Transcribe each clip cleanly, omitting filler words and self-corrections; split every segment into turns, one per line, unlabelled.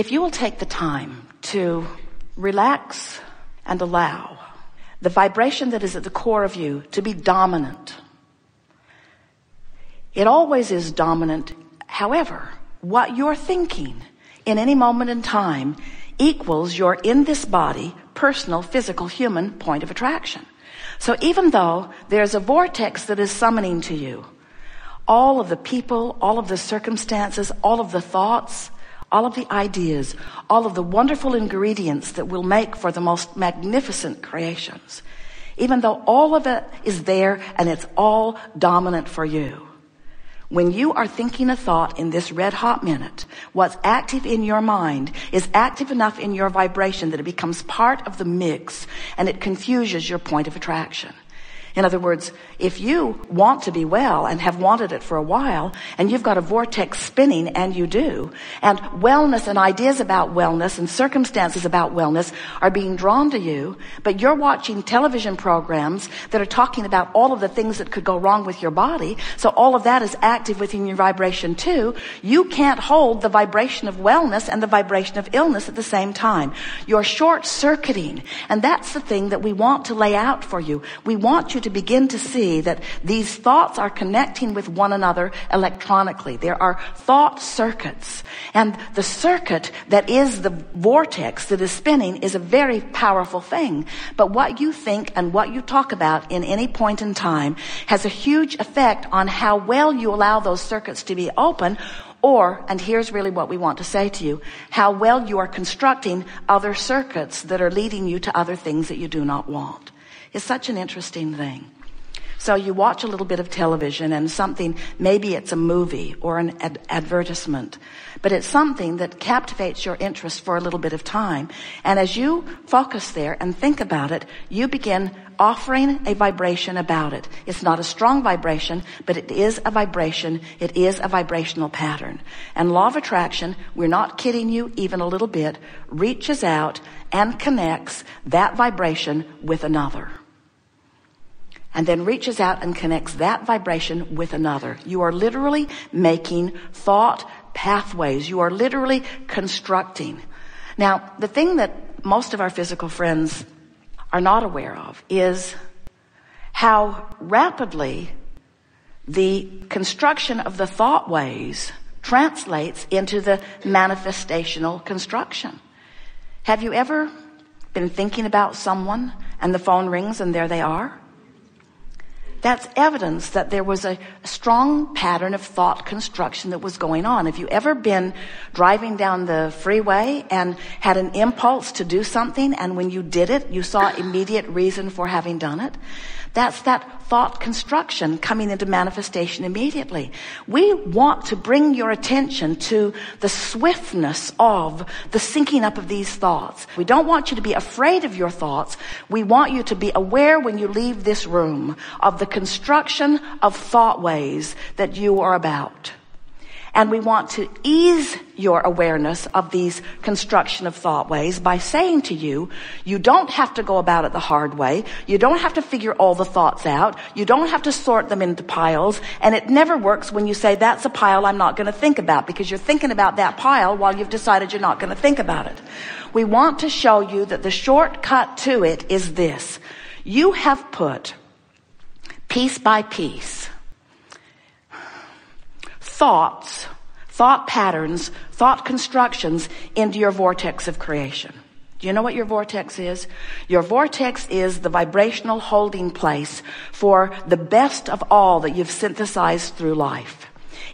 If you will take the time to relax and allow the vibration that is at the core of you to be dominant. It always is dominant. However, what you're thinking in any moment in time equals your in this body, personal, physical, human point of attraction. So even though there's a vortex that is summoning to you, all of the people, all of the circumstances, all of the thoughts, all of the ideas, all of the wonderful ingredients that will make for the most magnificent creations, even though all of it is there and it's all dominant for you, when you are thinking a thought in this red hot minute, what's active in your mind is active enough in your vibration that it becomes part of the mix and it confuses your point of attraction. In other words, if you want to be well and have wanted it for a while, and you've got a vortex spinning, and you do, and wellness and ideas about wellness and circumstances about wellness are being drawn to you, but you're watching television programs that are talking about all of the things that could go wrong with your body, so all of that is active within your vibration too, you can't hold the vibration of wellness and the vibration of illness at the same time. You're short-circuiting, and that's the thing that we want to lay out for you. We want you to begin to see that these thoughts are connecting with one another electronically. There are thought circuits, and the circuit that is the vortex that is spinning is a very powerful thing. But what you think and what you talk about in any point in time has a huge effect on how well you allow those circuits to be open, or, and here's really what we want to say to you, how well you are constructing other circuits that are leading you to other things that you do not want. It's such an interesting thing. So you watch a little bit of television and something, maybe it's a movie or an advertisement, but it's something that captivates your interest for a little bit of time. And as you focus there and think about it, you begin offering a vibration about it. It's not a strong vibration, but it is a vibration. It is a vibrational pattern. And law of attraction, we're not kidding you even a little bit, reaches out and connects that vibration with another. And then reaches out and connects that vibration with another. You are literally making thought pathways. You are literally constructing. Now, the thing that most of our physical friends are not aware of is how rapidly the construction of the thoughtways translates into the manifestational construction. Have you ever been thinking about someone and the phone rings and there they are? That's evidence that there was a strong pattern of thought construction that was going on. Have you ever been driving down the freeway and had an impulse to do something, and when you did it, you saw immediate reason for having done it? That's that thought construction coming into manifestation immediately. We want to bring your attention to the swiftness of the syncing up of these thoughts. We don't want you to be afraid of your thoughts. We want you to be aware when you leave this room of the construction of thoughtways that you are about. And we want to ease your awareness of these construction of thoughtways by saying to you, you don't have to go about it the hard way. You don't have to figure all the thoughts out. You don't have to sort them into piles. And it never works when you say, that's a pile I'm not going to think about, because you're thinking about that pile while you've decided you're not going to think about it. We want to show you that the shortcut to it is this. You have put, piece by piece, thoughts, thought patterns, thought constructions into your vortex of creation. Do you know what your vortex is? Your vortex is the vibrational holding place for the best of all that you've synthesized through life.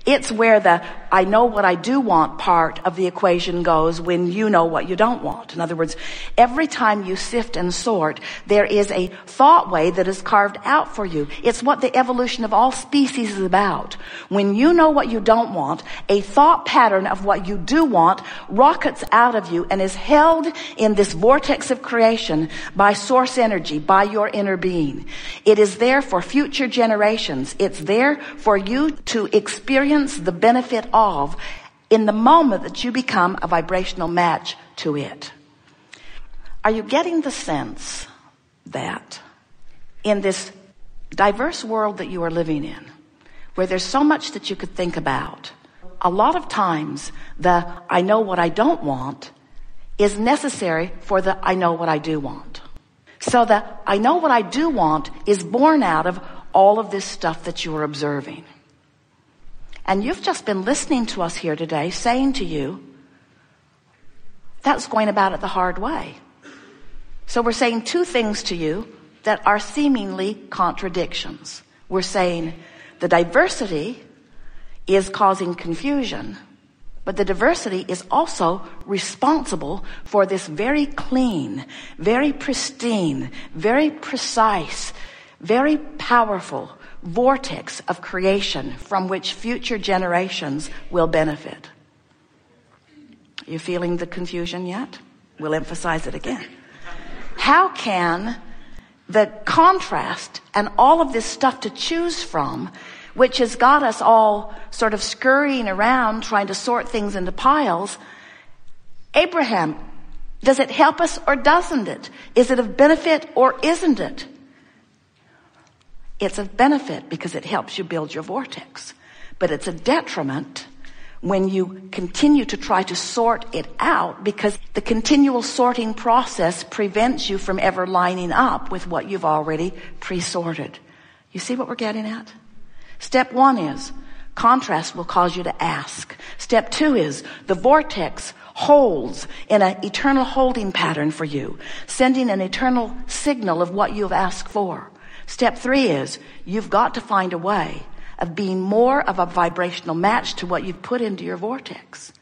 It's where the I know what I do want part of the equation goes when you know what you don't want. In other words, every time you sift and sort, there is a thought way that is carved out for you. It's what the evolution of all species is about. When you know what you don't want, a thought pattern of what you do want rockets out of you and is held in this vortex of creation by source energy, by your inner being. It is there for future generations. It's there for you to experience the benefit of in the moment that you become a vibrational match to it. Are you getting the sense that in this diverse world that you are living in, where there's so much that you could think about, A lot of times, the I know what I don't want is necessary for the I know what I do want. So the I know what I do want is born out of all of this stuff that you are observing. And you've just been listening to us here today saying to you, that's going about it the hard way. So we're saying two things to you that are seemingly contradictions. We're saying the diversity is causing confusion, but the diversity is also responsible for this very clean, very pristine, very precise, very powerful vortex of creation from which future generations will benefit. Are you feeling the confusion yet? We'll emphasize it again. How can the contrast and all of this stuff to choose from, which has got us all sort of scurrying around trying to sort things into piles, Abraham, does it help us or doesn't it? Is it of benefit or isn't it? It's of benefit because it helps you build your vortex. But it's a detriment when you continue to try to sort it out, because the continual sorting process prevents you from ever lining up with what you've already pre-sorted. You see what we're getting at? Step one is contrast will cause you to ask. Step two is the vortex holds in an eternal holding pattern for you, sending an eternal signal of what you've asked for. Step three is you've got to find a way of being more of a vibrational match to what you've put into your vortex.